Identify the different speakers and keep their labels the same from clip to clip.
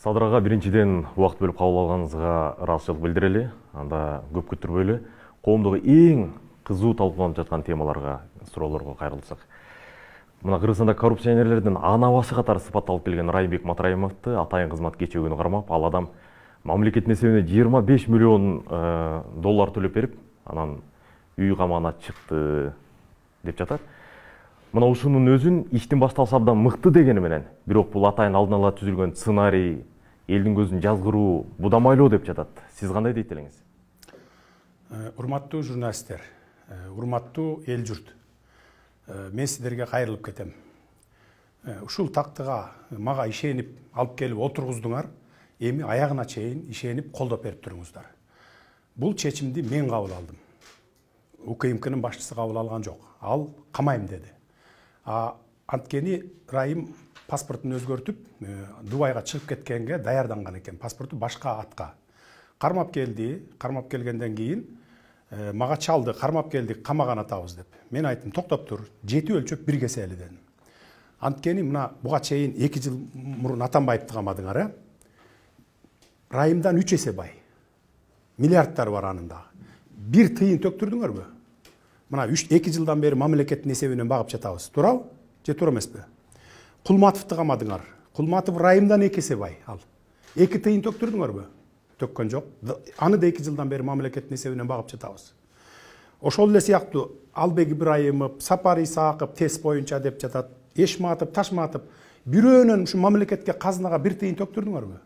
Speaker 1: Садырага биринчиден убакыт бөлүп кабыл алганыңызга ыраазычылык билдирели. Анда көп күттүрбөйлү коомдогу эң кызуу талкууланып жаткан темаларга, суроолорго кайрылсак. Мына Кыргызстанда коррупционерлердин анабасы катары сыпатталып келген Райымбек Матраимовду атайын кызмат кечөөгүнү кармап, ал адам мамлекеттин эсебине 25 миллион доллар төлөп берип, анан үй камагына чыкты деп жатат. Мына ушунун өзүн иштин башталса абдан мыкты дегени менен, бирок бул атайын алдын ала түзүлгөн сценарий, элдин көзүн жазгыруу, будамайлоо деп жатат. Сиз кандай дейт элеңиз?
Speaker 2: Урматтуу журналисттер, урматтуу эл журт. Мен сиздерге кайрылып кетем. Ушул тактыга мага ишенип алып келип отургуздуңар, эми аягына чейин ишенип колдоп берип туруңуздар. Бул чечимди мен кабыл алдым. УКМКнын башчысы кабыл алган жок. Ал камайм деди. Анткени Райым паспортун өзгөртүп, Дубайга чыгып кеткенге даярданган экен. Паспорту башка атка. Кармап келди, кармап келгенден кийин мага чалды, кармап келдик, камаган атабыз деп. Мен айттым, токтоп тур, жети өлчөп бир кесели дедим. Анткени мына буга чейин 2 жыл мурун Атамбаевди камадыңар, Райымдан 3 эсе бай. Миллиардтар бар анында. Бир тыйын төктүрдүңөрбү? Мына 2 жылдан бери мамлекеттин эсебинен багып жатабыз. Туурабы? Же туура эмеспи? Кулматовду камадыңар. Кулматов Райымдан 2 эсе бай. Ал 2 тыйын төктүрдүңөрбү? Төккөн жок. Аны да 2 жылдан бери мамлекеттин эсебинен багып жатабыз. Ошол эле сыяктуу Албек Ибраимов, Сапар Исаков тест боюнча деп жатат. Эшматов, Ташматов бирөөнөн ушу мамлекетке казынага бир тыйын төктүрдүңөрбү?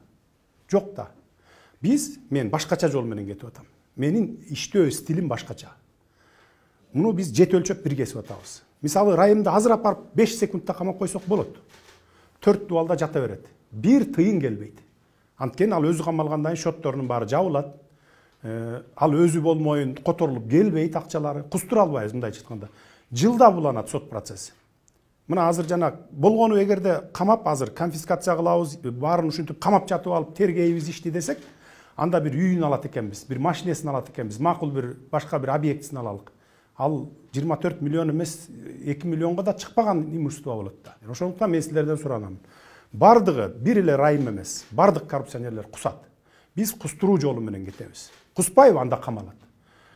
Speaker 2: Жок да. Мен башкача жол менен кетип атам. Менин иштөө стилим башкача. Муну биз жети өлчөп бир кесип атабыз. Мисалы Райымды азыр апарып 5 секундта камап койсок болот. 4 дубалда жата берет. Бир тыйын келбейт. Анткени ал өзү камалгандан кийин шотторунун баары жабылат. Ал өзү болмойын которулуп келбейт акчалары. Кустура албайбыз мындайча айтканда. Жылда буланат сот процесси. Мына азыр жана болгону эгерде камап азыр конфискация кылабыз, баарын ушинтип камап жатып алып тергейбиз ишти десек, анда бир үйүн алат экенбиз, бир машинесин алат экенбиз, макул бир башка бир объектисин алалык. Ал 24 миллион эмес 2 миллионго да чыкпаган имущество болот да. Ошондуктан мен силерден суранам. Бардыгы бир эле Райым эмес, бардык коррупционерлер кусат. Биз кустуруу жолу менен кетебиз. Куспайбы анда камалат.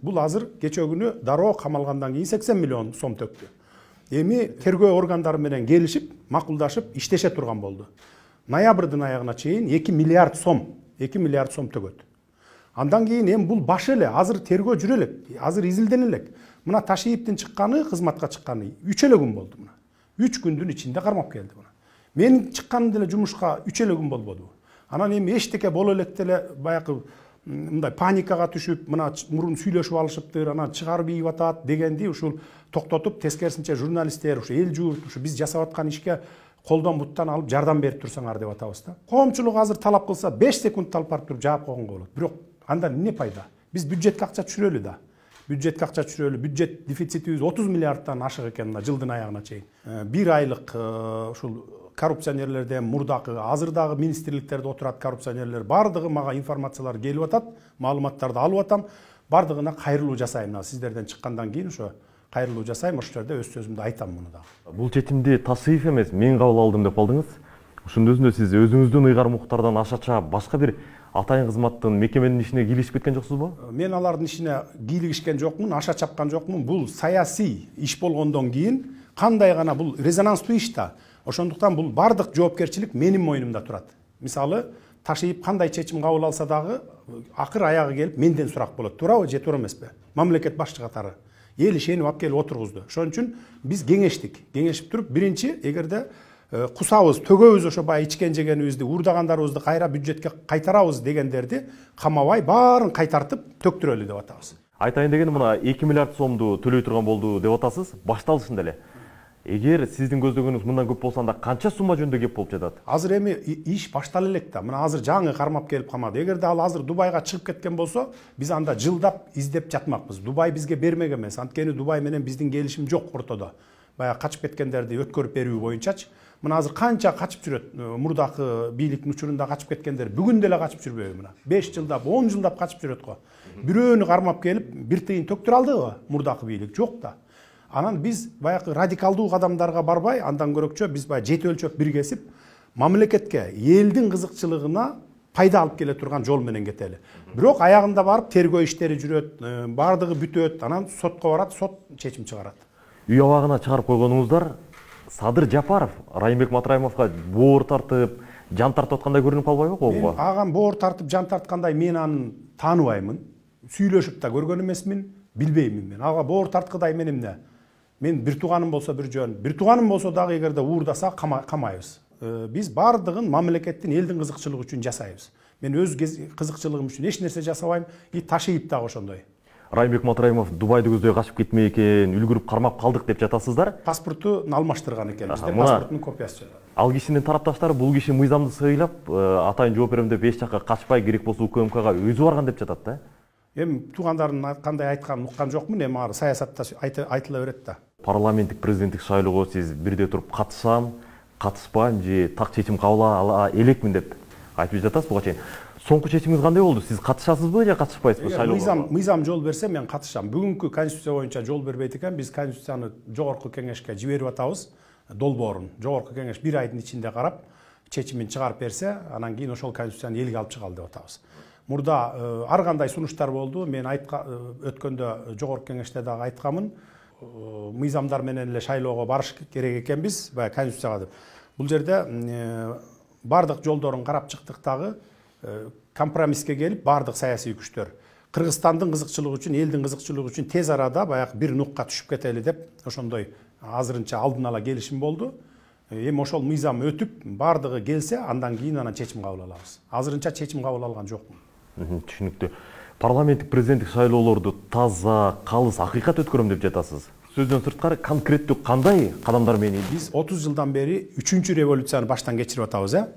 Speaker 2: Бул азыр кечээ күнү дароо камалгандан кийин 80 миллион сом төктү. Эми тергөө органдары менен келишип, макулдашып иштеше турган болду. Ноябрдын аягына чейин 2 миллиард сом төгөт. Андан кийин эми бул башы эле, азыр тергөө жүрө элек, азыр изилдене элек. Мына Ташиевдин чыкканы, кызматка чыкканы 3 эле күн болду мына. 3 күндүн ичинде кармап келди мына. Мен чыкканым деле жумушка 3 эле күн болбоду. Анан эми эчтеке боло элек деле баягы мындай паникага түшүп, мына мурун сүйлөшүп алышыптыр, анан чыгарып ийип атат дегенди ушул токтотуп, тескерисинче журналисттер, ушу эл журт, ушу биз жасап аткан ишке колдон буттан алып жардам берип турсаңар деп атабыз да. Коомчулук азыр талап кылса 5 секундта алып барып туруп жаап койгонго болот. Бирок андан эмне пайда? Биз бюджетке акча түшүрөлү да. Бюджет дефицитибиз 30 миллиардтан ашык экен мына жылдын аягына чейин. Бир айлык ушул коррупционерлерден мурдакы, азырдагы министрликтерде отурат коррупционерлер бардыгы мага информациялар келип атат, маалыматтарды алып атам. Бардыгына кайрылуу жасайм. Сиздерден чыккандан кийин ошо кайрылуу жасайм, ошол жерде өз сөзүмдү айтам муну да.
Speaker 1: Бул чечимди тасыйф эмес, мен кабыл алдым деп алдыңыз. Ошондо өзүндө сиз өзүңүздүн ыйгар муктардан ашача башка бир атайын кызматтын мекеменин ишине кийлишип кеткен жоксузбу?
Speaker 2: Мен алардын ишине кийлигишкен жокмун, аша чапкан жокмун. Бул саясий иш болгондон кийин кандай гана бул резонанстуу иш да. Ошондуктан бул бардык жоопкерчилик менин мойнумда турат. Мисалы, Ташиев кандай чечим кабыл алса дагы акыр аягы келип менден сурак болот. Туурабы же туура эмеспи? Мамлекет башчы катары эл ишенип алып келип отургузду. Ошон үчүн биз кеңешип туруп, биринчи эгерде кусабыз, төгөбүз ошо бай ичкен жегенибизди, уурдагандарыбызды кайра бюджетке кайтарабыз дегендерди камабай баарын кайтартып төктүрөлү деп атабыз.
Speaker 1: Айтайын дегени мына 2 миллиард сомду төлөй турган болду деп атасыз, башталышында эле. Эгер сиздин көздөгөнүңүз мындан көп болсо анда канча сумма жөнүндө кеп болуп жатат?
Speaker 2: Азыр эми иш баштала элек да. Мына азыр жаңы кармап келип камады. Эгерде ал азыр Дубайга чыгып кеткен болсо, биз анда жылдап издеп жатмакпыз. Дубай бизге бермек эмес. Анткени Дубай менен биздин келишим жок ортодо. Баягы качып кеткендерди өткөрүп берүү боюнчачы. Мына азыр канча качып жүрөт, мурдакы бийликтин учурунда качып кеткендер бүгүн деле качып жүрбөйбү мына. 5 жылдап, 10 жылдап качып жүрөт го. Бирөөнү кармап келип, бир тыйын төктүрө алдыбы мурдакы бийлик? Жок да. Анан биз баягы радикалдуу кадамдарга барбай, андан көрөкчө биз баягы жети өлчөп бир кесип, мамлекетке, элдин кызыкчылыгына пайда алып келе турган жол менен кетели. Бирок аягында барып тергөө иштери жүрөт, бардыгы бүтөт, анан сотко барат, сот чечим чыгарат.
Speaker 1: Үй абагына чыгарып койгонуңуздар Садыр Жапаров Райымбек Матраимовго боор тартып, жан тартып аткандай көрүнүп калбайбы коомго?
Speaker 2: Агам боор тартып, жан тарткандай мен аны тааныбаймын. Сүйлөшүп да көргөн эмесмин, билбеймин мен. Ага боор тарткыдай мен эмне? Мен бир тууганым болсо бир жөн, бир тууганым болсо дагы эгерде уурдаса камайбыз. Биз бардыгын мамлекеттин, элдин кызыкчылыгы үчүн жасайбыз. Мен өз кызыкчылыгым үчүн эч нерсе жасабайм, ташыйып дагы ошондой.
Speaker 1: Райымбек Матраимов Дубайды көздөй качып кетмей экен, үлгүрүп кармап калдык деп жатасыздар.
Speaker 2: Паспортун алмаштырган экен, бизде паспорттун копиясы бар.
Speaker 1: Ал кишинин тарапташтары бул киши мыйзамды сыйлап, атайын жооп берем деп эч жакка качпай, керек болсо УКМКга өзү барган деп жатат да.
Speaker 2: Эми туугандарынын кандай айтканын уккан жокмун, эми ар саясатта айтыла берет да.
Speaker 1: Парламенттик президенттик шайлоого сиз бирде туруп катышсам, катышпайм же так чечим кабыл ала элекмин деп айтып жатасыз буга чейин. Соңку чечимиңиз кандай болду? Сиз катышасызбы же катышпайсызбы шайлоого?
Speaker 2: Мыйзам жол берсе мен катышам. Бүгүнкү конституция боюнча жол бербейт экен. Биз конституцияны жогорку кеңешке жиберип атабыз. Долбоорун жогорку кеңеш 1 айдын ичинде карап, чечимин чыгарып берсе, анан кийин ошол конституцияны элге алып чыгалы деп атабыз. Мурда ар кандай сунуштар болду. Мен өткөндө жогорку кеңеште дагы айткамын. Мыйзамдар менен эле шайлоого барыш керек экенбиз, баягы конституцияга деп. Бул жерде бардык жолдорун карап чыктык дагы компромисске келип бардык саясий күчтөр Кыргызстандын кызыкчылыгы үчүн, элдин кызыкчылыгы үчүн тез арада баягы бир нукка түшүп кетели деп ошондой азырынча алдын ала келишим болду. Эми ошол мыйзам өтүп, бардыгы келсе, андан кийин анан чечим кабыл алабыз. Азырынча чечим кабыл алган жокмун.
Speaker 1: Түшүнүктүү. Парламенттик президенттик шайлоолорду таза, калыс, акыйкат өткөрөм деп жатасыз. Сөздөн сырткары конкреттүү кандай кадамдар менен? Биз
Speaker 2: 30 жылдан бери 3-чү революцияны баштан кечирип атабыз,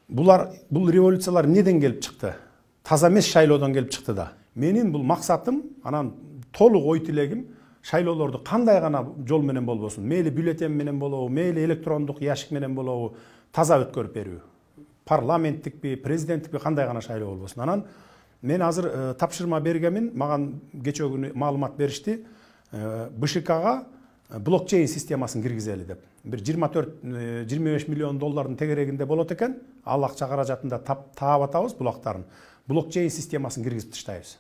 Speaker 2: Бул революциялар неден келип чыкты? Таза эмес шайлоодон келип чыкты да. Менин бул максатым, анан толук ой тилегим шайлоолорду кандай гана жол менен болбосун, мейли бюллетень менен болобу, мейли электрондук ящик менен болобу, таза өткөрүп берүү. Парламенттикпи, президенттикпи, кандай гана шайлоо болбосун. Анан мен азыр тапшырма бергенмин, маган кечээ күнү маалымат беришти. БШКга блокчейн системасын киргизели деп. Bir 24-25 milyon doların tegerегинде болот экен. Ал акча каражатында таап атабыз булактарын. Блокчейн системасын киргизип таштайбыз.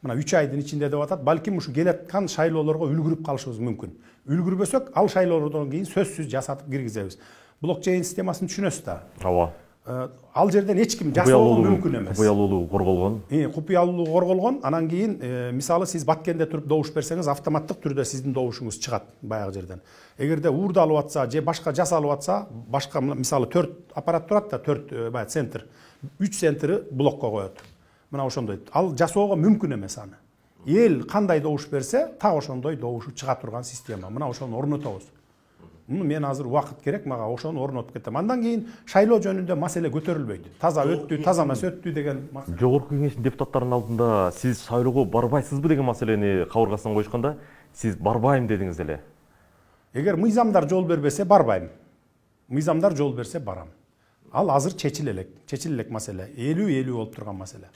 Speaker 2: Мына 3 айдын ичинде деп атат. Балким ушу келаткан шайлоолорго үлгүрүп калышыбыз мүмкүн. Үлгүрбөсөк, ал шайлоолордон кийин сөзсүз жасатып киргизебиз. Блокчейн системасын түшүнөсүз да.
Speaker 1: Ооба.
Speaker 2: Ал жерден эч ким жасоого мүмкүн эмес.
Speaker 1: Купуялуулугу корголгон.
Speaker 2: Купуялуулугу корголгон. Анан кийин мисалы сиз Баткенде туруп добуш берсеңиз, автоматтык түрдө сиздин добушуңуз чыгат баягы жерден. Эгерде уурдалып атса же башка жасалып атса, башка мисалы 4 аппарат турат да, 4 баягы центр. 3 центри блокко коет. Мына ошондой. Ал жасоого мүмкүн эмес аны. Эл кандай добуш берсе, так ошондой добушу чыга турган система. Мына ошону орнотобуз. Мен азыр убакыт керек, мага ошону орнотуп кетем. Андан кийин шайлоо жөнүндө маселе көтөрүлбөйт. Таза өттү, таза эмес өттү деген маселе.
Speaker 1: Жогорку кеңештин депутаттарынын алдында сиз шайлоого барбайсызбы деген маселени кабыргасынан коюшканда, сиз барбайм дедиңиз эле.
Speaker 2: Эгер мыйзамдар жол бербесе барбайм. Мыйзамдар жол берсе барам. Ал азыр чечилелек маселе. 50-50 болуп турган маселе.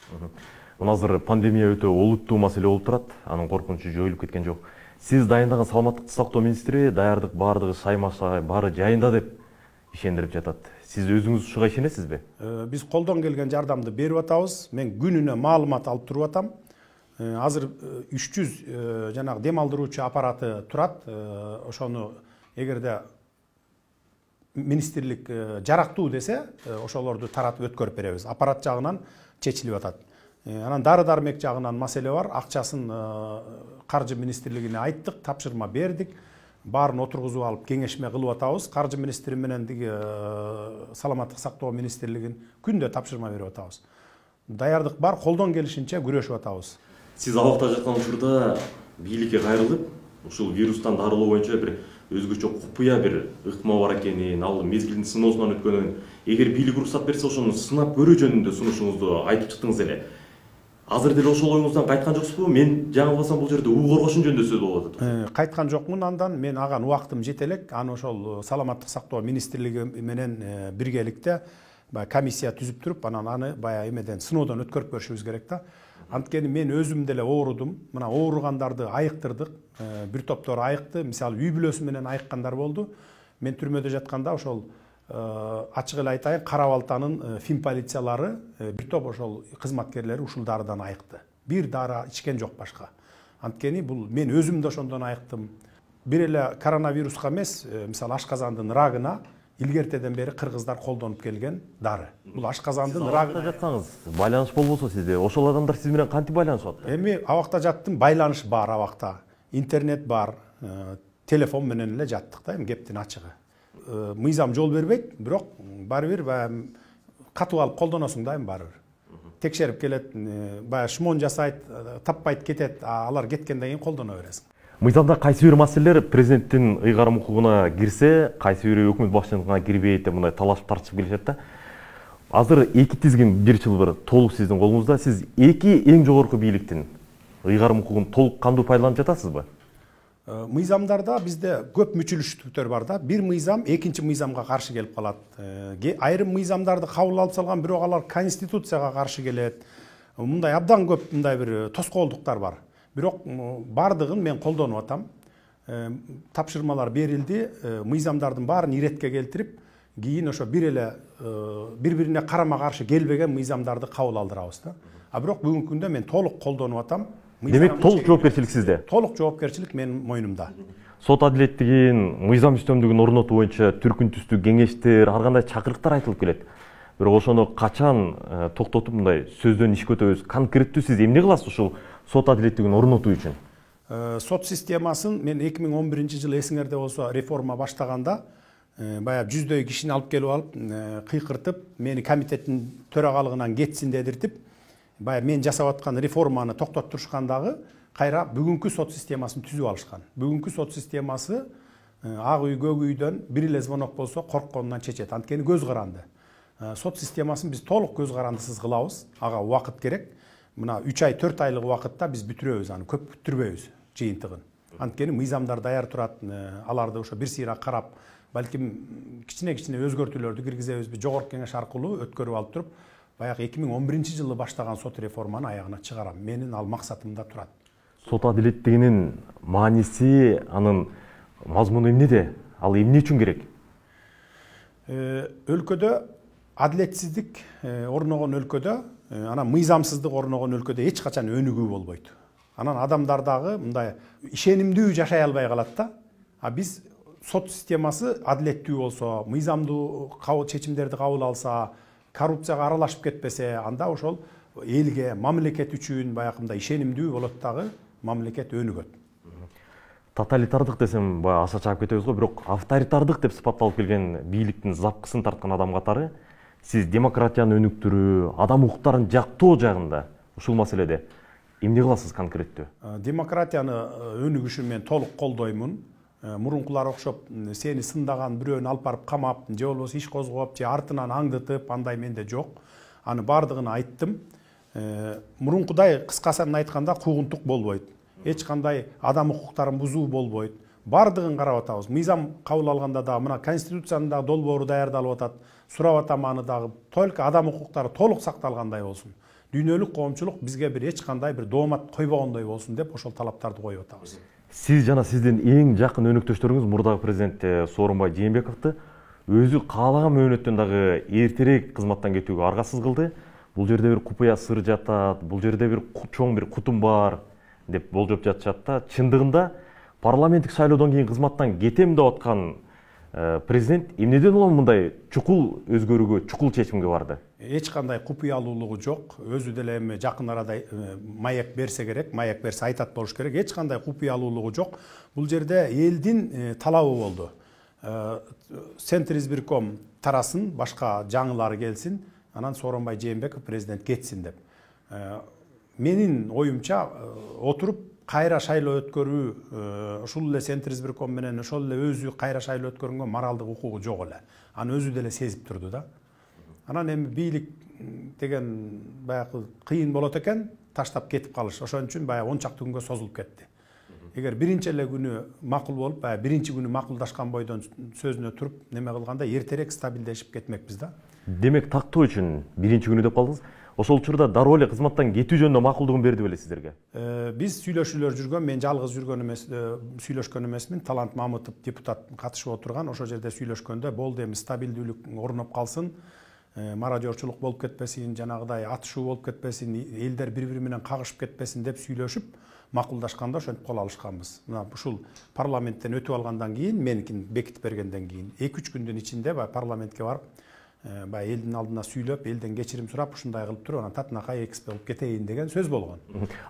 Speaker 1: Мына азыр пандемия өтө олуттуу маселе болуп турат. Анын коркунучу жоюлуп кеткен жок. Сиз дайындаган саламаттык сактоо министри даярдык баардыгы шайма-шай, баары жайында деп ишендирип жатат. Сиз өзүңүз ушуга ишенесизби?
Speaker 2: Биз колдон келген жардамды берип атабыз. Мен күнүнө маалымат алып туруп атам. Азыр 300 жанагы дем алдыруучу аппараты турат. Ошону эгерде министрлик жарактуу десе, ошолорду таратып өткөрүп беребиз. Аппарат жагынан чечилип атат. Анан дары-дармек жагынан маселе бар. Акчасын Каржы министрлигине айттык, тапшырма бердик. Баарын отургузуп алып кеңешме кылып атабыз. Каржы министри менен саламаттык сактоо министрлигин күндө тапшырма берип атабыз. Даярдык бар, колдон келишинче күрөшүп атабыз.
Speaker 1: Сиз абакта жаткан учурда бийликке кайрылып, ушул вирустан дарылоо боюнча бир өзгөчө купуя бир ыкма бар экенин, ал мезгилдин сыноосунан өткөнүн, эгер бийлик уруксат берсе, ошону сынап көрүү жөнүндө сунушуңузду айтып чыктыңыз эле. Азыр деле ошол оюңуздан кайткан жоксузбу? Мен жаңылбасам бул жерде уу коргошун жөнүндө сөз болуп атат.
Speaker 2: Кайткан жокмун андан. Мен аган убактым жете элек. Аны ошол саламаттык сактоо министрлиги менен биргеликте комиссия түзүп туруп, анан аны баягы эмеден сыноодон өткөрүп көрүшүбүз керек да. Анткени мен өзүм деле оорудум. Мына ооругандарды айыктырдык. Бир топтор айыкты. Мисалы үй бүлөсү менен айыккандар болду. Мен түрмөдө жатканда ошол ачык эле айтайын, Кара Балтанын фин полициялары бир топ ошол кызматкерлери ушул дарыдан айыкты. Бир дары ичкен жок башка. Анткени бул мен өзүм да ошондон айыктым. Бир эле коронавируска эмес, мисалы ашказандын рагына илгертеден бери кыргыздар колдонуп келген дары. Бул ашказандын рагына
Speaker 1: жатсаңыз, байланыш болбосо сизде, ошол адамдар сиз менен кантип байланышып атты?
Speaker 2: Эми абакта жаттым, байланыш бар абакта. Интернет бар, телефон менен эле жаттык да, эми кептин ачыгы. Мыйзам жол бербейт, бирок баары бир баягы катып алып колдоносуң да, эми баары бир. Текшерип келет, баягы шмон жасайт, таппайт кетет, алар кеткенден кийин колдоно бересиң.
Speaker 1: Мыйзамда кайсы бир маселелер президенттин ыйгарым укугуна кирсе, кайсы бири өкмөт башчылыгына кирбейт деп мындай талашып тартышып келишет да. Азыр эки тизгин бир жылбыр толук сиздин колуңузда. Сиз эки эң жогорку бийликтин ыйгарым укугун толук кандуу пайдаланып жатасызбы?
Speaker 2: Мыйзамдарда бизде көп мүчүлүштүктөр бар да. Бир мыйзам экинчи мыйзамга каршы келип калат. Айрым мыйзамдарды кабыл алып салган, бирок алар конституцияга каршы келет. Мындай абдан көп мындай бир тоскоолдуктар бар. Бирок бардыгын мен колдонуп атам. Тапшырмалар берилди, мыйзамдардын баарын иретке келтирип, кийин ошо бир эле бири-бирине карама каршы келбеген мыйзамдарды кабыл алдырабыз да. Бирок бүгүнкү күндө мен толук колдонуп атам.
Speaker 1: Демек толук жоопкерчилик сизде?
Speaker 2: Толук жоопкерчилик менин мойнумда.
Speaker 1: Сот адилеттигин, мыйзам үстөмдүгүн орнотуу боюнча түркүн түстүү кеңештер, ар кандай чакырыктар айтылып келет. Бирок ошону качан токтотуп мындай сөздөн ишке өтөбүз? Конкреттүү сиз эмне кыласыз ушул сот адилеттигин орнотуу үчүн?
Speaker 2: Сот системасын мен 2011-жылы эсиңерде болсо реформа баштаганда баягы жүздөй кишини алып келип алып, кыйкыртып, мени комитеттин төрагалыгынан кетсин дедиртип, баягы мен жасап аткан реформаны токтоттурушкандагы кайра бүгүнкү сот системасын түзүп алышкан. Бүгүнкү сот системасы ак үй, көк үйдөн бир эле звонок болсо коркконунан чечет. Анткени көз каранды. Сот системасын биз толук көз карандысыз кылабыз. Ага убакыт керек. Мына 3 ай, 4 айлык убакытта биз бүтүрөбүз, аны көп күттүрбөйбүз жыйынтыгын. Анткени мыйзамдар даяр турат, аларды ошо бир сыйра карап, балким кичине-кичине өзгөртүүлөрдү киргизебизби, жогорку кеңеш аркылуу өткөрүп алып туруп, баягы 2011-жылы баштаган сот реформаны аягына чыгарам. Менин ал максатымда турат.
Speaker 1: Сот адилеттигинин мааниси, анын мазмуну эмнеде? Ал эмне үчүн керек?
Speaker 2: Өлкөдө адилетсиздик орногон өлкөдө, анан мыйзамсыздык орногон өлкөдө эч качан өнүгүү болбойт. Анан адамдардагы мындай ишенимдүү жашай албай калат да. Биз сот системасы адилеттүү болсо, мыйзамдуу чечимдерди кабыл алса, коррупцияга аралашып кетпесе, анда ошол элге, мамлекет үчүн баягындай ишенимдүү болот дагы, мамлекет өнүгөт.
Speaker 1: Тоталитардык десем, баягы аса чаап кетебиз го, бирок авторитардык деп сыпатталып келген бийликтин запкысын тарткан адам катары, сиз демократияны өнүктүрүү, адам укуктарын жактоо жагында ушул маселеде эмне кыласыз конкреттүү?
Speaker 2: Демократияны өнүгүшүн мен толук колдоймун. Мурункулар окшоп сени сындаган бирөөнү алып барып камап, же болбосо иш козгоп, же артынан аңдытып, андай менде жок. Аны бардыгын айттым. Мурункудай кыскасын айтканда куугунтук болбойт. Эч кандай адам укуктарын бузуу болбойт. Бардыгын карап атабыз. Мыйзам кабыл алганда да мына конституциянын да долбоору даярдалып атат. Сурап атам аны дагы только адам укуктары толук сакталгандай болсун. Дүйнөлүк коомчулук бизге бир эч кандай бир доомат койбогондой болсун деп ошол талаптарды коюп атабыз.
Speaker 1: Сиз жана сиздин эң жакын өнөктөштөрүңүз мурдагы президент Сооронбай Жээнбековду өзү каалаган мөөнөттөн дагы эртерээк кызматтан кетүүгө аргасыз кылды. Бул жерде бир купуя сыр жатат, бул жерде бир чоң бир кутум бар деп болжоп жатышат да. Чындыгында парламенттик шайлоодон кийин кызматтан кетем деп аткан президент эмнеден улам мындай чукул өзгөрүүгө, чукул чечимге барды?
Speaker 2: Эч кандай купуялуулугу жок. Өзү деле эми жакын арада маек берсе керек, маек берсе айтат болуш керек. Эч кандай купуялуулугу жок. Бул жерде элдин талабы болду. Центр избирком тарасын, башка жаңылары келсин, анан Сооронбай Жээнбеков президент кетсин деп. Менин оюмча отуруп кайра шайлоо өткөрүү, ушул эле Центр избирком менен ошол эле өзү кайра шайлоо өткөргөнгө моралдык укугу жок эле. Аны өзү деле сезип турду да. Анан эми бийлик деген баягы кыйын болот экен, таштап кетип калыш. Ошон үчүн баягы 10 чакты күнгө созулуп кетти. Эгер биринчи эле күнү макул болуп, баягы биринчи күнү макулдашкан бойдон сөзүнө туруп неме кылганда эртерээк стабилдешип кетмекпиз да.
Speaker 1: Демек тактоо үчүн биринчи күнү деп калдыңыз. ошол учурда дароо эле кызматтан кетүү жөнүндө макулдугун берди беле сиздерге?
Speaker 2: Биз сүйлөшүүлөр жүргөн, мен жалгыз жүргөн эмес, сүйлөшкөн эмесмин. Талант Мамытов депутат катышып отурган. Ошол жерде сүйлөшкөндө болду, эми стабилдүүлүк орноп калсын, мародерчулук болуп кетпесин, жанагыдай атышуу болуп кетпесин, элдер бири-бири менен кагышып кетпесин деп сүйлөшүп, макулдашканда ошентип кол алышканбыз. Мына ушул парламенттен өтүп алгандан кийин, меникин бекитип бергенден кийин 2-3 күндүн ичинде парламентке барып, элдин алдына сүйлөп, элден кечирим сурап, ушундай кылып туруп, анан татынакай экспе болуп кетейин деген сөз болгон.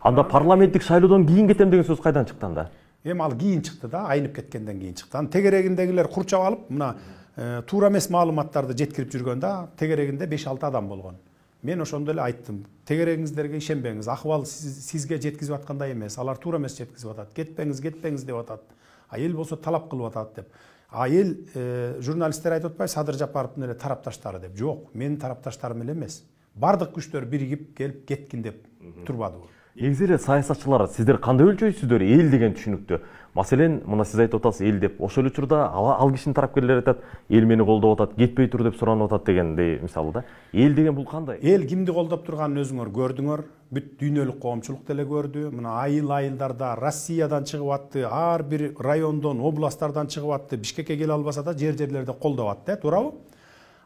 Speaker 1: Анда парламенттик шайлоодон кийин кетем деген сөз кайдан чыкты анда?
Speaker 2: Эми ал кийин чыкты да, айнып кеткенден кийин чыкты. Анын тегерегиндегилер курчап алып, мына туура эмес маалыматтарды жеткирип жүргөндө тегерегинде 5-6 адам болгон. Мен ошондо эле айттым, тегерегиңиздерге ишенбеңиз, акыбал сизге жеткизип аткандай эмес, алар туура эмес жеткизип атат, кетпеңиз деп атат. Эл болсо талап кылып атат деп. Эл журналисттер айтып атпайбы, Садыр Жапаровдун эле тарапташтары деп. Жок, менин тарапташтарым эле эмес. Бардык күчтөр биригип келип кеткин деп турбадыбы.
Speaker 1: Негизи эле саясатчылар сиздер кандай өлчөйсүздөр эл деген түшүнүктү? Маселен, мына сиз айтып атасыз эл деп. Ошол учурда ал кишинин тарапкерлери айтат, эл мени колдоп атат, кетпей тур деп суранып атат дегендей мисалы да. Эл деген бул кандай?
Speaker 2: Эл кимди колдоп турганын өзүңөр көрдүңөр. Бүт дүйнөлүк коомчулук деле көрдү. Мына айылдарда Россиядан чыгып атты, ар бир райондон, областтардан чыгып атты. Бишкекке келе албаса да жерлерде колдоп атты, туурабы?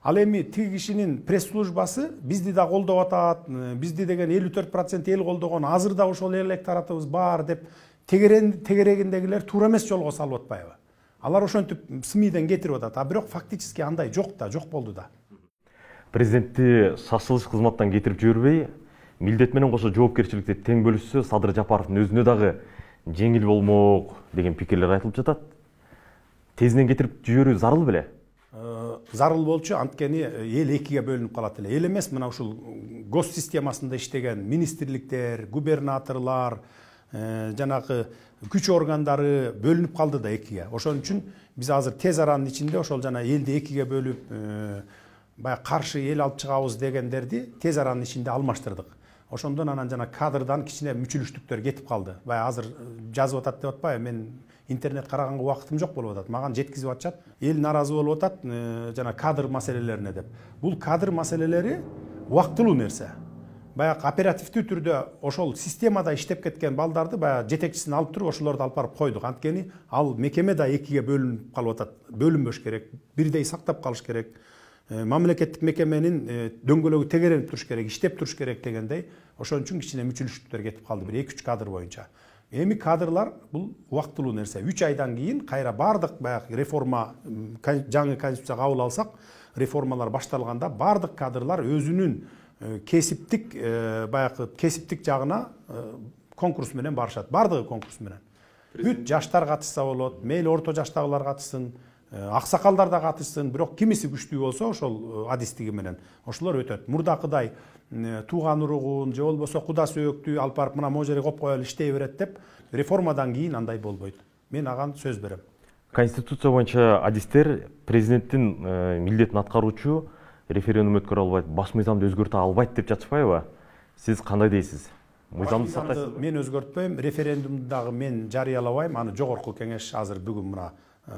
Speaker 2: Ал эми тиги кишинин пресс-службасы бизди да колдоп атат, бизди деген 54% эл колдогон, азыр да ошол электоратыбыз бар деп тегерегиндегилер туура эмес жолго салып атпайбы? Алар ошентип СМИден кетирип атат, а бирок фактически андай жок болду да.
Speaker 1: Президентти шашылыш кызматтан кетирип жибербей, милдет менен кошо жоопкерчиликти тең бөлүшсө, Садыр Жапаровдун өзүнө дагы жеңил болмок деген пикирлер айтылып жатат. Тезинен кетирип жиберүү зарыл беле?
Speaker 2: Зарыл болчу, анткени эл экиге бөлүнүп калат эле. Эл эмес, мына ушул гос системасында иштеген министрликтер, губернаторлор, жанагы күч органдары бөлүнүп калды да экиге. Ошон үчүн биз азыр тез аранын ичинде ошол жана элди экиге бөлүп, баягы каршы эл алып чыгабыз дегендерди тез аранын ичинде алмаштырдык. Ошондон анан жана кадрдан кичине мүчүлүштүктөр кетип калды. Баягы азыр жазып атат деп атпайбы, мен интернет караганга убактым жок болуп атат. Маган жеткизип атышат. Эл наразы болуп атат жана кадр маселелерине деп. Бул кадр маселелери убактылуу нерсе. Баягы оперативдүү түрдө ошол системада иштеп кеткен балдарды баягы жетекчисин алып туруп ошолорду алып барып койдук. Анткени ал мекеме да экиге бөлүнүп калып атат. Бөлүнбөш керек, бирдей сактап калыш керек. Мамлекеттик мекеменин дөңгөлөгү тегеренип туруш керек, иштеп туруш керек дегендей. Ошон үчүн кичине мүчүлүштүктөр кетип калды, бир 2-3 кадр боюнча. Эми кадрлар бул убактылуу нерсе. 3 айдан кийин кайра бардык баягы реформа, жаңы конституция кабыл алсак, реформалар башталганда бардык кадрлар өзүнүн кесиптик баягы кесиптик жагына конкурс менен барышат. Бардыгы конкурс менен. Бүт жаштар катышса болот, мейли орто жаштагылар катышсын, аксакалдар да катышсын, бирок кимиси күчтүү болсо ошол адистиги менен ошолор өтөт. Мурдакыдай тууган уругун же болбосо куда сөөктү алып барып мына могу жерге коюп коелу иштей берет деп реформадан кийин андай болбойт. Мен аган сөз берем.
Speaker 1: Конституция боюнча адистер президенттин милдетин аткаруучу референдум өткөрө албайт, баш мыйзамды өзгөртө албайт деп жатышпайбы? Сиз кандай дейсиз? Мыйзамды сактайсызбы?
Speaker 2: Мен өзгөртпөйм, референдумду дагы мен жарыялабайм. Аны жогорку кеңеш азыр бүгүн мына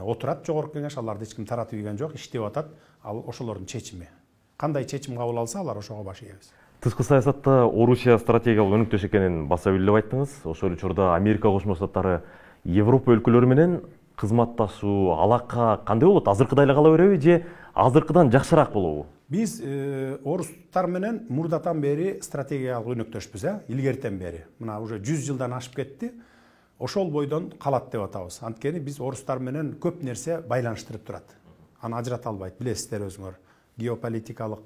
Speaker 2: отурат, жогорку кеңеш, аларды эч ким таратып ийген жок, иштеп атат. Ал ошолордун чечими. Кандай чечим кабыл алса, алар ошого баш ийебиз.
Speaker 1: Тышкы саясатта Орусия стратегиялык өнүктөш экенин баса билип айттыңыз. Ошол учурда Америка Кошмо Штаттары Европа өлкөлөрү менен кызматташуу, алака кандай болот? Азыркыдай эле кала береби же азыркыдан жакшыраак болобу?
Speaker 2: Биз орустар менен мурдатан бери стратегиялык өнүктөшпүз, илгертен бери. Мына уже 100 жылдан ашып кетти. Ошол бойдон калат деп атабыз. Анткени биз орустар менен көп нерсе байланыштырып турат. Аны ажырата албайт, билесиздер өзүңөр. Геополитикалык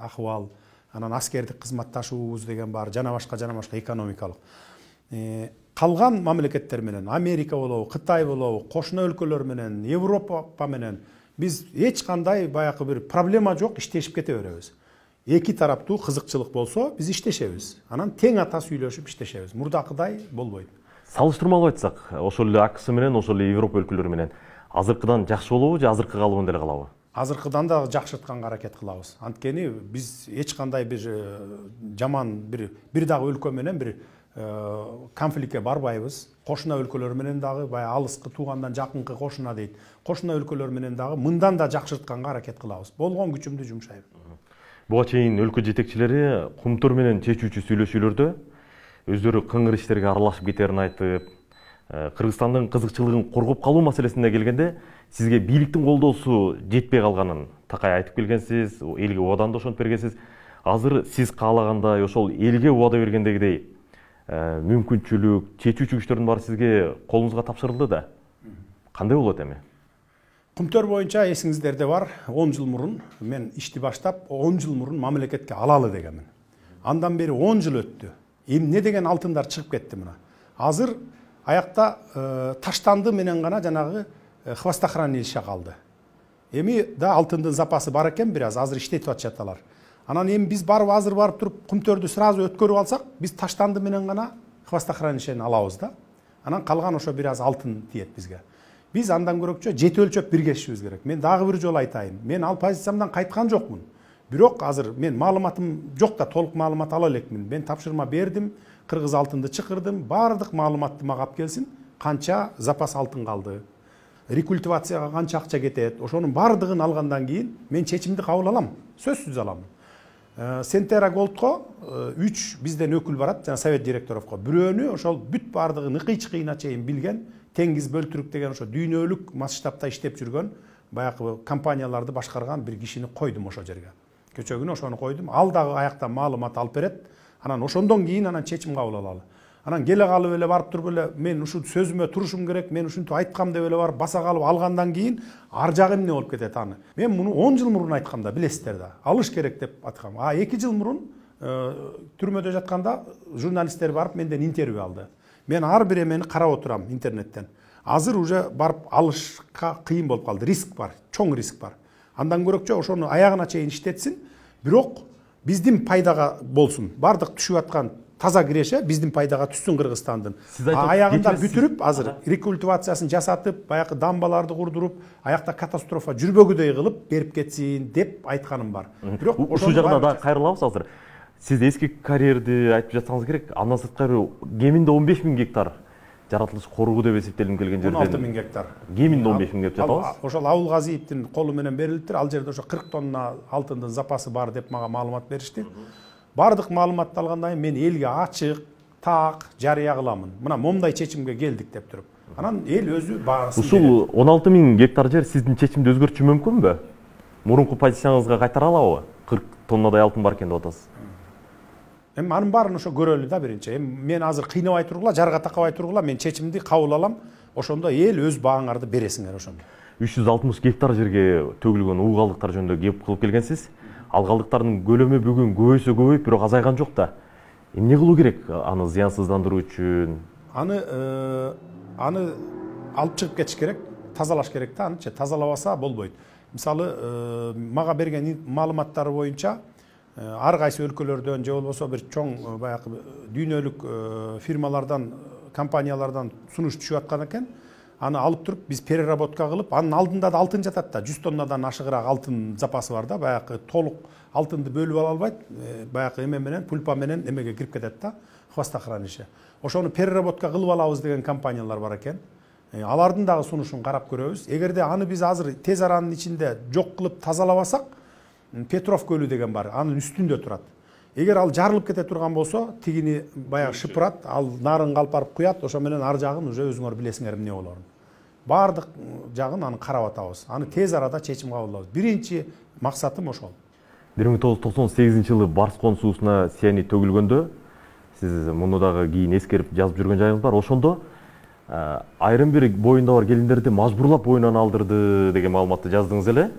Speaker 2: акыбал, анан аскердик кызматташуубуз деген бар, жана башка экономикалык. Калган мамлекеттер менен, Америка болобу, Кытай болобу, кошуна өлкөлөр менен, Европа менен биз эч кандай баягы бир проблема жок, иштешип кете беребиз. Эки тараптуу кызыкчылык болсо, биз иштешебиз. Анан тең ата сүйлөшүп иштешебиз. Мурдакыдай болбойт.
Speaker 1: Салыштырмалуу айтсак, ошол эле АКШ менен, ошол эле Европа өлкөлөрү менен азыркыдан жакшы болобу же азыркы калыбын деле калабы?
Speaker 2: Азыркыдан да жакшыртканга аракет кылабыз. Анткени биз эч кандай бир жаман бир дагы өлкө менен бир конфликтке барбайбыз. Кошуна өлкөлөр менен дагы баягы алыскы туугандан жакынкы кошуна дейт. Кошуна өлкөлөр менен дагы мындан да жакшыртканга аракет кылабыз. Болгон күчүмдү жумшайм.
Speaker 1: Буга чейин өлкө жетекчилери Кумтөр менен чечүүчү сүйлөшүүлөрдө өздөрү кыңгыр иштерге аралашып кетерин айтып, Кыргызстандын кызыкчылыгын коргоп калуу маселесине келгенде сизге бийликтин колдоосу жетпей калганын такай айтып келгенсиз, элге убадан да ошентип бергенсиз. Азыр сиз каалагандай ошол элге убада бергендегидей мүмкүнчүлүк, чечүүчү күчтөрдүн баары сизге колуңузга тапшырылды да. Кандай болот эми?
Speaker 2: Кумтөр боюнча эсиңиздерде бар, 10 жыл мурун мен ишти баштап, 10 жыл мурун мамлекетке алалы дегенмин. Андан бери 10 жыл өттү. Эмне деген алтындар чыгып кетти мына. Азыр аякта таштанды менен гана жанагы хвостохранилище калды. Эми да алтындын запасы бар экен бир аз, азыр иштетип атышат алар. Анан эми биз азыр барып туруп Кумтөрдү сразу өткөрүп алсак, биз таштанды менен гана хвостохранилищени алабыз да. Анан калган ошо бир аз алтын тиет бизге. Биз андан көрөкчө жети өлчөп биргешишибиз керек. Мен дагы бир жолу айтайын. Мен ал позициямдан кайткан жокмун. Бирок азыр мен маалыматым жок да толук маалымат ала элекмин. Мен тапшырма бердим, кыргыз алтынды чакырдым, баардык маалыматты мага алып келсин, канча запас алтын калды, рекультивацияга канча акча кетет, ошонун баардыгын алгандан кийин мен чечимди кабыл алам, сөзсүз алам. Сентера Голдко 3 бизден өкүл барат, жана совет директоровго. Бирөөнү ошол бүт баардыгын ыкый-чыкыйына чейин билген, Теңиз Бөлтүрүк деген ошо дүйнөлүк масштабта иштеп жүргөн баягы компанияларды башкарган бир кишини койдум ошол жерге. Көчөгүнө ошону койдум. Ал дагы аяктан маалымат алып берет. Анан ошондон кийин анан чечим кабыл алалы. Анан келе калып эле барып туруп эле мен ушул сөзүмө турушум керек, мен ушинтип айткам деп эле барып баса калып алгандан кийин ар жагы эмне болуп кетет аны. Мен муну 10 жыл мурун айткам да, билесиздер да. Алыш керек деп айткам. 2 жыл мурун түрмөдө жатканда журналисттер барып менден интервью алды. Мен ар бир эмени карап отурам интернеттен. Азыр уже барып алышка кыйын болуп калды. Риск бар, чоң риск бар. Андан көрөкчө ошону аягына чейин иштетсин, бирок биздин пайдага болсун. Бардык түшүп аткан таза киреше биздин пайдага түссүн Кыргызстандын. Аягында бүтүрүп, азыр рекультивациясын жасатып, баягы дамбаларды курдуруп, аякта катастрофа жүрбөгүдөй кылып берип кетсин деп айтканым бар.
Speaker 1: Бирок ушул жагына да кайрылабыз азыр. Сиз эски карьерди айтып жатсаңыз керек, андан сырткары кеминде 15.000 гектар жаратылыш коргоо деп эсептелип келген жерден
Speaker 2: 16.000 гектар.
Speaker 1: Кеминде 15.000 деп жатабыз.
Speaker 2: Ошол Абыл Газиевдин колу менен берилиптир. Ал жерде ошо 40 тонна алтындын запасы бар деп мага маалымат беришти. Бардык маалыматты алгандан кийин мен элге ачык, так жарыя кыламын. Мына момундай чечимге келдик деп туруп. Анан эл өзү баасын берет.
Speaker 1: Ушул 16.000 гектар жер сиздин чечимди өзгөртүшү мүмкүнбү? Мурунку позицияңызга кайтара алабы? 40 тоннадай алтын бар экен деп атасыз.
Speaker 2: Эми анын баарын ошо көрөлү да биринчи. Эми мен азыр кыйнабай тургула, жарга такабай тургула, мен чечимди кабыл алам. Ошондо эл өз бааңарды бересиңер ошондо. 360
Speaker 1: гектар жерге төгүлгөн уу калдыктар жөнүндө кеп кылып келгенсиз. Ал калдыктардын көлөмү бүгүн көбөйсө көбөйүп, бирок азайган жок да. Эмне кылуу керек аны зыянсыздандыруу үчүн?
Speaker 2: Аны алып чыгып кетиш керек, тазалаш керек да, анычы тазалабаса болбойт. Мисалы, мага берген маалыматтары боюнча ар кайсы өлкөлөрдөн же болбосо бир чоң баягы дүйнөлүк фирмалардан, компаниялардан сунуш түшүп аткан экен. Аны алып туруп биз переработка кылып, анын алдында да алтын жатат да, 100 тоннадан ашыгыраак алтын запасы бар да, баягы толук алтынды бөлүп ала албайт, баягы эме менен, пульпа менен эмеге кирип кетет да, хвостохранилище. Ошону переработка кылып алабыз деген компаниялар бар экен. Алардын дагы сунушун карап көрөбүз. Эгерде аны биз азыр тез аранын ичинде жок кылып тазалабасак, Петров көлү деген бар, анын үстүндө турат. Эгер ал жарылып кете турган болсо, тигини баягы шыпырат, ал нарын калпарып куят, ошо менен ар жагын уже өзүңөр билесиңер эмне болорун. Бардык жагын аны карап атабыз. Аны тез арада чечим кабыл алабыз. Биринчи максатым ошол.
Speaker 1: 1998-жылы Барскон суусуна цианид төгүлгөндө, сиз муну дагы кийин эскерип жазып жүргөн жайыңыз бар. Ошондо айрым бир боюнда бар келиндерди мажбурлап боюнан алдырды деген маалыматты жаздыңыз эле.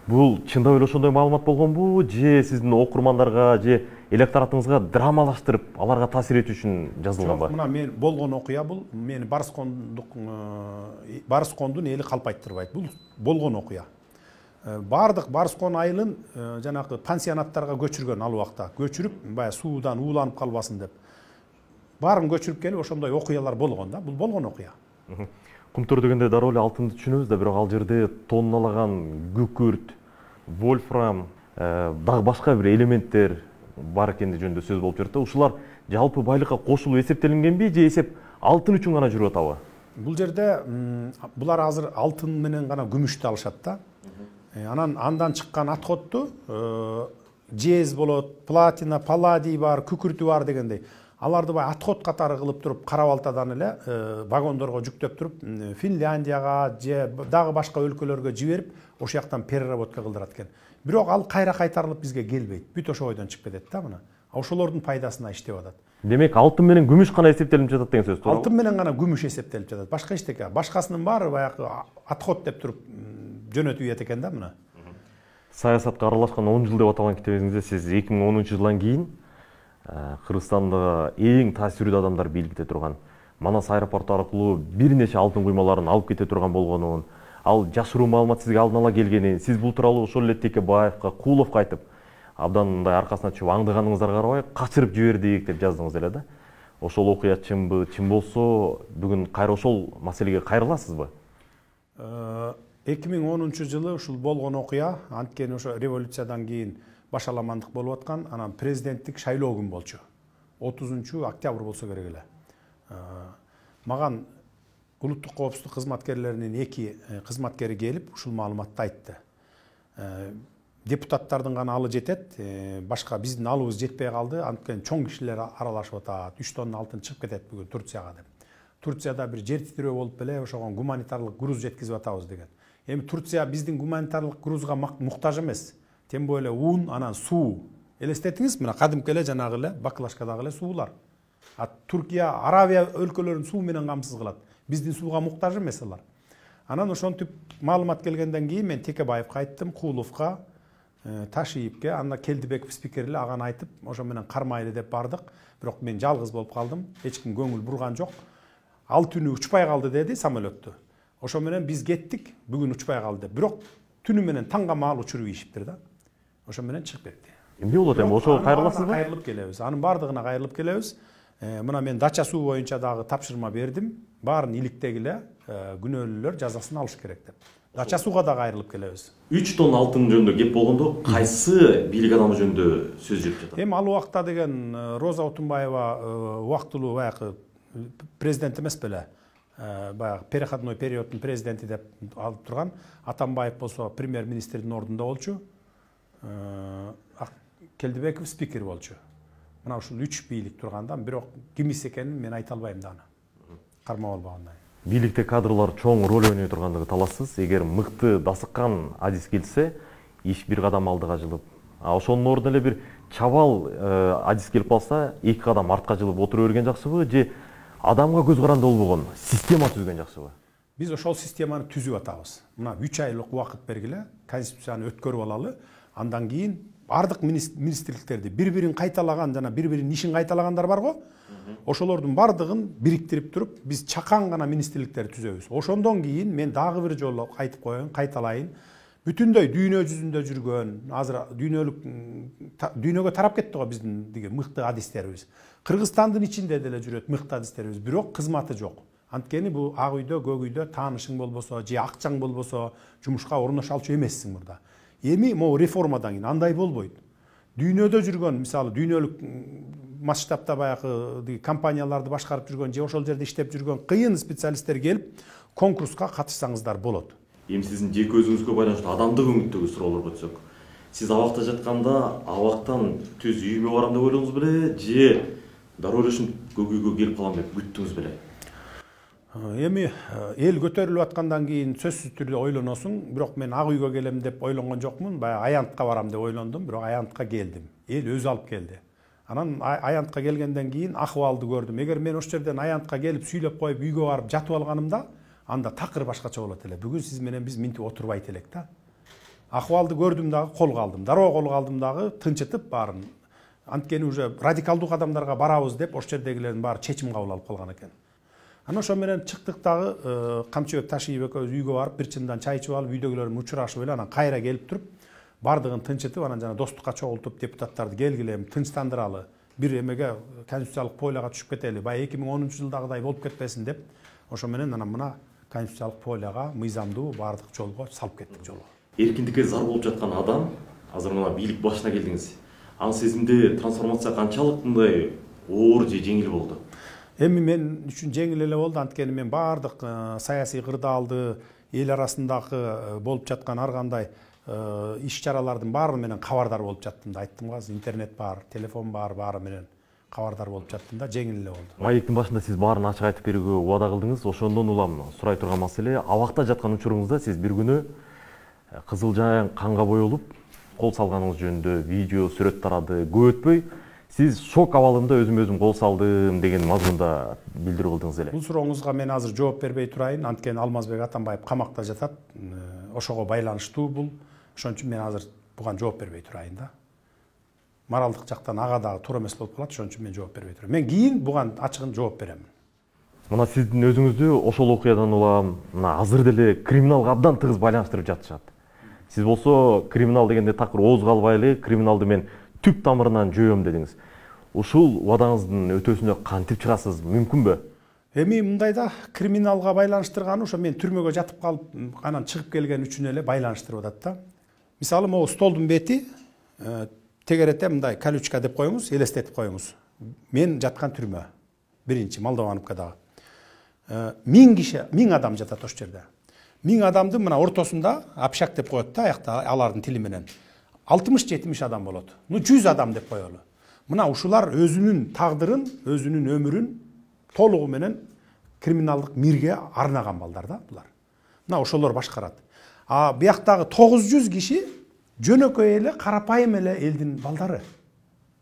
Speaker 1: Бул чындап эле ошондой маалымат болгонбу, же сиздин окурмандарга же электоратыңызга драмалаштырып, аларга таасир этүү үчүн жазылганбы?
Speaker 2: Мына мен болгон окуя бул, мени Барскондун эли калпайттырбайт. Бул болгон окуя. Бардык Барскон айылын жанагы пансионаттарга көчүргөн ал убакта. Көчүрүп, баягы суудан ууланып калбасын деп. Барын көчүрүп келип ошондой окуялар болгон да. Бул болгон окуя.
Speaker 1: Кумтөр дегенде дароо эле алтынды түшүнөбүз да, бирок ал жерде тонналаган күкүрт, вольфрам, дагы башка бир элементтер бар экени жөнүндө сөз болуп жүрөт да. Ушулар жалпы байлыкка кошулуп эсептелингенби же эсеп алтын үчүн гана жүрүп атабы?
Speaker 2: Бул жерде булар азыр алтын менен гана күмүштү алышат да. Андан чыккан отходту жез болот, платина, палладий бар, күкүртү бар дегендей. Аларды бай отход катары кылып туруп кара балтадан эле вагондорго жүктөп туруп Финляндияга же дагы башка өлкөлөргө жиберип, ошол жактан переработка кылдырат экен. Бирок ал кайра кайтарылып бизге келбейт. Бүт ошол ойдон чыгып кетет да мына. Ошолордун пайдасына иштеп атат.
Speaker 1: Демек алтын менен күмүш гана эсептелип жатат деген сөз туурабы?
Speaker 2: Алтын менен гана күмүш эсептелип жатат. Башка эчтеке. Башкасынын баары баягы отход деп туруп жөнөтүп ийет экен да мына.
Speaker 1: Саясатка аралашкан 10 жыл деп аталган китебиңизде сиз 2010-жылдан кийин Кыргызстанда эң таасирдүү адамдар бийликте турган Манас аэропорту аркылуу бир нече алтын куймаларын алып кете турган болгонун, ал жашыруу маалымат сизге алдын ала келгени, сиз бул тууралуу ошол эле Текебаевка, Кууловго айтып, абдан мындай аркасына чүп аңдыганыңыздарга карабай качырып жибердик деп жаздыңыз эле да. Ошол окуя чынбы? Чын болсо, бүгүн кайра ошол маселеге кайрыласызбы?
Speaker 2: 2010-жылы ушул болгон окуя, анткени ошо революциядан кийин башаламандык болуп аткан, анан президенттик шайлоо күн болчу. 30-октябрь болсо керек эле. Маган улуттук коопсуздук кызматкерлеринин 2 кызматкери келип ушул маалыматты айтты. Депутаттардын гана алы жетет, башка биздин алыбыз жетпей калды, анткени чоң кишилер аралашып атат, 3 тонна алтын чыгып кетет бүгүн Турцияга деп. Турцияда бир жер титирөө болуп эле ошого гуманитарлык груз жеткизип атабыз деген. Эми Турция биздин гуманитарлык грузга муктаж эмес. Тем более ун, анан суу. Элестетиңиз, мына кадимки эле жанагы эле баклажкадагы эле суулар. Туркия, Аравия өлкөлөрүн суу менен камсыз кылат. Биздин сууга муктаж эмес алар. Анан ошентип маалымат келгенден кийин мен Текебаевка айттым, Кууловго, Ташиевке, анда Келдибеков спикер эле аганы айтып, ошо менен кармайлы деп бардык. Бирок мен жалгыз болуп калдым, эч ким көңүл бурган жок. Ал түнү учпай калды деди самолетту. Ошо менен биз кеттик, бүгүн учпай калды деп. Бирок түнү менен таңга маал учуруп ийишиптир да. Ошо менен чыгып кетти.
Speaker 1: Эмне болот эми? Ошого кайрыласызбы?
Speaker 2: Кайрылып келебиз. Анын бардыгына кайрылып келебиз. Мына мен дача суу боюнча дагы тапшырма бердим. Баарын иликтеги эле күнөөлүүлөр жазасын алыш керек деп. Дача сууга да кайрылып келебиз.
Speaker 1: 3 тонна алтын жөнүндө кеп болгондо кайсы бийлик адамы жөнүндө сөз жүрүп жатат?
Speaker 2: Эми ал убакта деген Роза Отунбаева убактылуу баягы президент эмес беле? Баягы переходной периоддун президенти деп алып турган. Атамбаев болсо премьер-министрдин ордунда болчу. Келдибеков спикер болчу. Мына ушул 3 бийлик тургандан, бирок кимис экенин мен айта албайм да аны. Кармап албагандай.
Speaker 1: Бийликте кадрлар чоң роль ойной тургандыгы талассыз. Эгер мыкты дасыккан адис келсе, иш бир кадам алдыга жылып, ошонун ордуна эле бир чабал адис келип калса, 2 кадам артка жылып отура берген жакшыбы, же адамга көз каранды болбогон система түзгөн жакшыбы?
Speaker 2: Биз ошол системаны түзүп атабыз. Мына 3 айлык убакыт бергиле, конституцияны өткөрүп алалы, андан кийин бардык министрликтерди бири-бирин кайталаган жана бири-биринин ишин кайталагандар бар го. Ошолордун бардыгын бириктирип туруп, биз чакан гана министрликтер түзөбүз. Ошондон кийин мен дагы бир жолу айтып коеюн, кайталайын. Бүтүндөй дүйнө жүзүндө жүргөн, азыр дүйнөгө тарап кетти го биздин деген мыкты адистерибиз. Кыргызстандын ичинде деле жүрөт мыкты адистерибиз, бирок кызматы жок. Анткени бул ак үйдө, көк үйдө таанышың болбосо, же акчаң болбосо, жумушка орноша алчу эмессиң мурда. Эми могу реформадан кийин андай болбойт. Дүйнөдө жүргөн, мисалы дүйнөлүк масштабта баягы компанияларды башкарып жүргөн же ошол жерде иштеп жүргөн кыйын специалисттер келип конкурска катышсаңыздар болот.
Speaker 1: Эми сиздин жеке өзүңүзгө байланыштуу адамдык өңүттөгү суроолорго өтсөк. Сиз абакта жатканда абактан түз үйүмө барам деп ойлодуңуз беле, же дароо эле ушул көк үйгө келип калам деп күттүңүз беле?
Speaker 2: Эми эл көтөрүлүп аткандан кийин сөзсүз түрдө ойлоносуң, бирок мен ак үйгө келем деп ойлонгон жокмун, баягы аянтка барам деп ойлондум, бирок аянтка келдим. Эл өзү алып келди. Анан аянтка келгенден кийин акыбалды көрдүм. Эгер мен ошол жерден аянтка келип сүйлөп коюп үйгө барып жатып алганымда, анда такыр башкача болот эле. Бүгүн сиз менен биз минтип отурбайт элек да. Акыбалды көрдүм дагы, колго алдым. Дароо колго алдым дагы, тынчытып баарын. Анткени уже радикалдуу кадамдарга барабыз деп ошол жердегилердин баары чечим кабыл алып калган экен. Анан ошо менен чыктык дагы, Камчыбек Ташиев экөөбүз үйгө барып, бир чындан чай ичип алып, үйдөгүлөр учурашып эле, анан кайра келип туруп, бардыгын тынчытып, анан жана достукка чогултуп, депутаттарды келгиле, тынчтандыралы, бир эмеге конституциялык поляга түшүп кетели, баягы 2010-жылдагыдай болуп кетпесин деп, ошо менен анан мына конституциялык поляга мыйзамдуу бардык жолго салып кеттик жолго.
Speaker 1: Эркиндикке зар болуп жаткан адам, азыр мына бийлик башына келдиңиз. Анын сезимде трансформация канчалык мындай оор же жеңил болду?
Speaker 2: Эми мен үчүн жеңил эле болду, анткени мен бардык саясий кырдаалды, эл арасындагы болуп жаткан ар кандай иш чаралардын баары менен кабардар болуп жаттым да, айттым го, интернет бар, телефон бар, баары менен кабардар болуп жаттым да, жеңил эле болду.
Speaker 1: Маектин башында сиз баарын ачык айтып берүүгө убада кылдыңыз. Ошондон улам сурай турган маселе, абакта жаткан учуруңузда сиз бир күнү кызыл жайың канга боелуп, кол салганыңыз жөнүндө видео, сүрөт тарады. Көп өтпөй сиз шок абалында өзүм кол салдым деген мазмунда билдирүү кылдыңыз эле.
Speaker 2: Бул сурооңузга мен азыр жооп бербей турайын, анткени Алмазбек Атамбаев камакта жатат. Ошого байланыштуу бул. Ошон үчүн мен азыр буга жооп бербей турайын да. Моралдык жактан ага дагы туура эмес болуп калат, ошон үчүн мен жооп бербей турайм. Мен кийин буга ачыгын жооп берем.
Speaker 1: Мына сиздин өзүңүздү ошол окуядан улам, мына азыр деле криминалга абдан тыгыз байланыштырып жатышат. Сиз болсо криминал дегенде такыр ооз калбай эле криминалды мен түп тамырынан жоём дедиңиз. Ушул убадаңыздын өтөөсүнө кантип чыгасыз, мүмкүнбү?
Speaker 2: Эми мындайда криминалга байланыштырганы ошо мен түрмөгө жатып калып, анан чыгып келген үчүн эле байланыштырып атат да. Мисалы, могу столдун бети тегерете мындай колючка деп коюңуз, элестетип коюңуз. Мен жаткан түрмө. Биринчи Молдовановкадагы. 1000 киши, 1000 адам жатат ошол жерде. 1000 адамдын мына ортосунда общак деп коет да, аякта алардын тили менен. 60-70 адам болот. 100 адам деп коелу. Мына ушулар өзүнүн тагдырын, өзүнүн өмүрүн толугу менен криминалдык мирге арнаган балдар да булар. Мына ошолор башкарат. А бияктагы 900 киши жөнөкөй эле карапайым эле элдин балдары.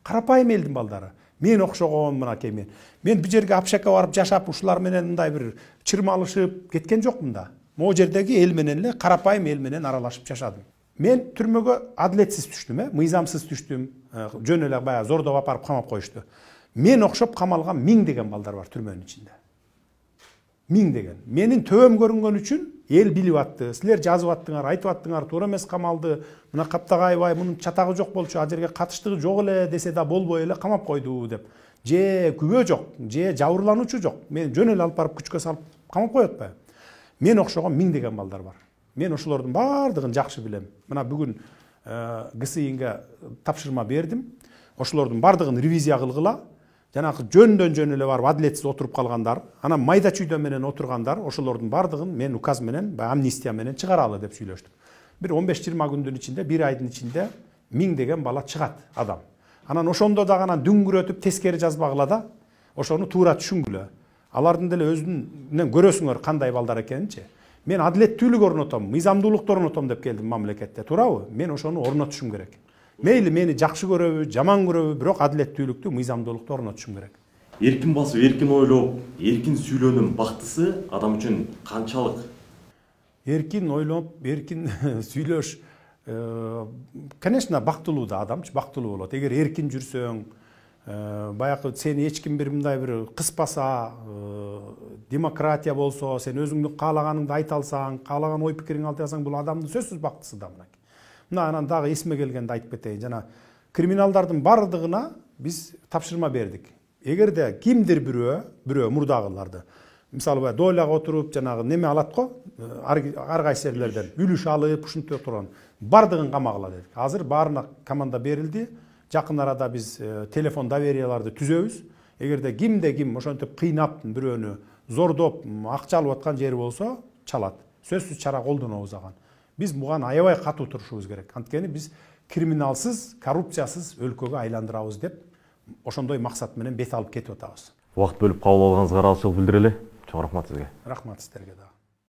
Speaker 2: Карапайым элдин балдары. Мен окшогон мынакей мен. Мен бу жерге общакка барып жашап, ушулар менен мындай бир чырмалышып кеткен жокмун да. Могу жердеги эл менен эле карапайым эл менен аралашып жашадым. Мен түрмөгө адилетсиз түштүм, мыйзамсыз түштүм. Жөн эле баягы зордоп апарып камап коюшту. Мен окшоп камалган 1000 деген балдар бар түрмөнүн ичинде. 1000 деген. Менин төбөм көрүнгөн үчүн эл билип атты. Силер жазып аттыңар, айтып аттыңар, туура эмес камалды. Мына Каптагайбай мунун чатагы жок болчу, а жерге катыштыгы жок эле десе да болбой эле камап койду деп. Же күбө жок, же жабырлануучу жок. Мен жөн эле алып барып күчкө салып камап коет атпайбы? Мен окшогон 1000 деген балдар бар. Мен ошолордун баардыгын жакшы билем. Мына бүгүн ГСИНге тапшырма бердим. Ошолордун баардыгын ревизия кылгыла. Жанагы жөн эле барып адилетсиз отуруп калгандар, анан майда чүйдө менен отургандар, ошолордун баардыгын мен указ менен, амнистия менен чыгаралы деп сүйлөштүк. Бир 15-20 күндүн ичинде, бир айдын ичинде 1000 деген бала чыгат адам. Анан ошондо дагы анан дүңгүрөтүп тескери жазбагыла да, ошону туура түшүнгүлө. Алардын деле өзүнөн көрөсүңөр кандай балдар экенинчи. Мен адилеттүүлүк орнотом, мыйзамдуулукту орнотом деп келдим мамлекетте, туурабы? Мен ошону орнотушум керек. Мейли мени жакшы көрөбү, жаман көрөбү, бирок адилеттүүлүктү, мыйзамдуулукту орнотушум керек.
Speaker 1: Эркин басып, эркин ойлоп, эркин сүйлөөнүн бактысы адам үчүн канчалык?
Speaker 2: Эркин ойлоп, эркин сүйлөш, конечно, бактылуу да адамчы, бактылуу болот. Эгер эркин жүрсөң, баягы сени эч ким бир мындай бир кыспаса, демократия болсо, сен өзүңдүн каалаганыңды айта алсаң, каалаган ой пикириңди айта алсаң, бул адамдын сөзсүз бактысы да мына. Мына анан дагы эсиме келгенде айтып кетейин. Жана криминалдардын бардыгына биз тапшырма бердик. Эгерде кимдир бирөө мурдагыларды, мисалы дойлага отуруп, жанагы неме алат го, ар кайсы жерлерден үлүш алып, ушинтип турган бардыгын камагыла дедик. Азыр баарына команда берилди. Жакын арада биз телефон доверияларды түзөбүз. Эгерде кимде ким ошентип кыйнап, бирөөнү зордоп, акча алып аткан жери болсо, чалат. Сөзсүз чара колдонобуз аган. Биз буган аябай катуу турушубуз керек. Анткени биз криминалсыз, коррупциясыз өлкөгө айландырабыз деп ошондой максат менен бет алып кетип атабыз.
Speaker 1: Убакыт бөлүп кабыл алганыңызга ыраазычылык билдирели. Чоң рахмат сизге.
Speaker 2: Рахмат сиздерге да.